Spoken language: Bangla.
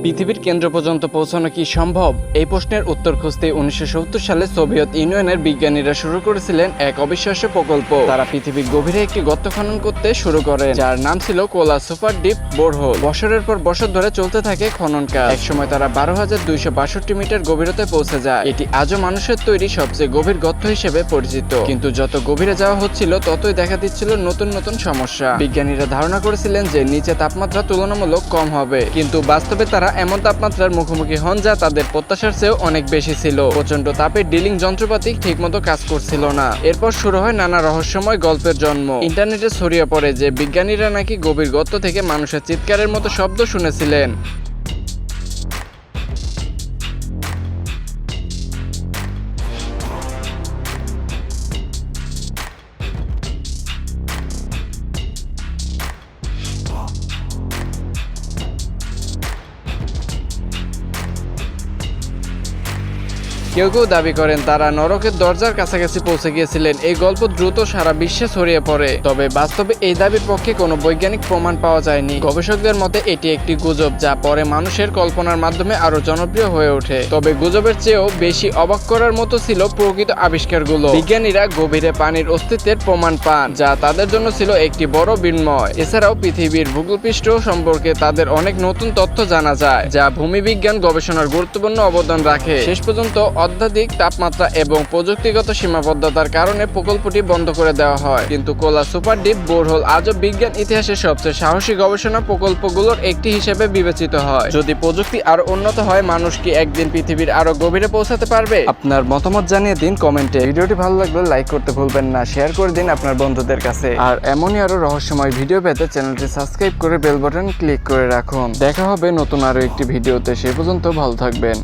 পৃথিবীর কেন্দ্র পর্যন্ত পৌঁছানো কি সম্ভব? এই প্রশ্নের উত্তর খুঁজতে 1970 সালে সোভিয়েত ইউনিয়নের বিজ্ঞানীরা শুরু করেছিলেন এক অবিশ্বাস্য প্রকল্প। তারা পৃথিবীর গভীরে একটি গর্ত খনন করতে শুরু করেন, যার নাম ছিল কোলা সুপার ডিপ বোরহোল। বছরের পর বছর ধরে চলতে থাকে খনন কাজ। একসময় তারা 12,262 মিটার গভীরতায় পৌঁছে যায়। এটি আজও মানুষের তৈরি সবচেয়ে গভীর গর্ত হিসেবে পরিচিত। কিন্তু যত গভীরে যাওয়া হচ্ছিল, ততই দেখা দিচ্ছিল নতুন নতুন সমস্যা। বিজ্ঞানীরা ধারণা করেছিলেন যে নিচে তাপমাত্রা তুলনামূলক কম হবে, কিন্তু বাস্তবে তারা এমন তাপমাত্রার মুখোমুখি হন যা তাদের প্রত্যাশার চেয়েও অনেক বেশি ছিল। প্রচন্ড তাপে ড্রিলিং যন্ত্রপাতি ঠিকমতো কাজ করছিল না। এরপর শুরু হয় নানা রহস্যময় গল্পের জন্ম। ইন্টারনেটে ছড়িয়ে পড়ে যে বিজ্ঞানীরা নাকি গভীর গর্ত থেকে মানুষের চিৎকারের মতো শব্দ শুনেছিলেন। কেউ কেউ দাবি করেন তারা নরকের দরজার কাছাকাছি পৌঁছে গিয়েছিলেন। এই গল্প দ্রুত সারা বিশ্বে ছড়িয়ে পড়ে, তবে বাস্তবে এই দাবির পক্ষে কোনো বৈজ্ঞানিক প্রমাণ পাওয়া যায়নি। গবেষকদের মতে এটি একটি গুজব, যা পরে মানুষের কল্পনার মাধ্যমে আরো জনপ্রিয় হয়ে ওঠে। তবে গুজবের চেয়েও বেশি অবাক করার মতো ছিল প্রকৃত আবিষ্কারগুলো। বিজ্ঞানীরা গভীরে পানির অস্তিত্বের প্রমাণ পান, যা তাদের জন্য ছিল একটি বড় বিস্ময়। এছাড়াও পৃথিবীর ভূগোলপৃষ্ঠ সম্পর্কে তাদের অনেক নতুন তথ্য জানা যায়, যা ভূমিবিজ্ঞান গবেষণার গুরুত্বপূর্ণ অবদান রাখে। শেষ পর্যন্ত অত্যাধিক তাপমাত্রা এবং প্রযুক্তিগত সীমাবদ্ধতার কারণে প্রকল্পটি বন্ধ করে দেওয়া হয়। কিন্তু কোলা সুপার ডিপ বোরহোল আজও বিজ্ঞান ইতিহাসের সবচেয়ে সাহসী গবেষণা প্রকল্পগুলোর একটি হিসেবে বিবেচিত হয়। যদি প্রযুক্তি আরো উন্নত হয়, মানুষ কি একদিন পৃথিবীর আরো গভীরে পৌঁছাতে পারবে? আপনার মতামত জানিয়ে দিন কমেন্টে। ভিডিওটি ভালো লাগলে লাইক করতে ভুলবেন না, শেয়ার করে দিন আপনার বন্ধুদের কাছে। আর এমনই আরো রহস্যময় ভিডিও পেতে চ্যানেলটি সাবস্ক্রাইব করে বেল বাটন ক্লিক করে রাখুন। দেখা হবে নতুন আরো একটি ভিডিওতে। সে পর্যন্ত ভালো থাকবেন।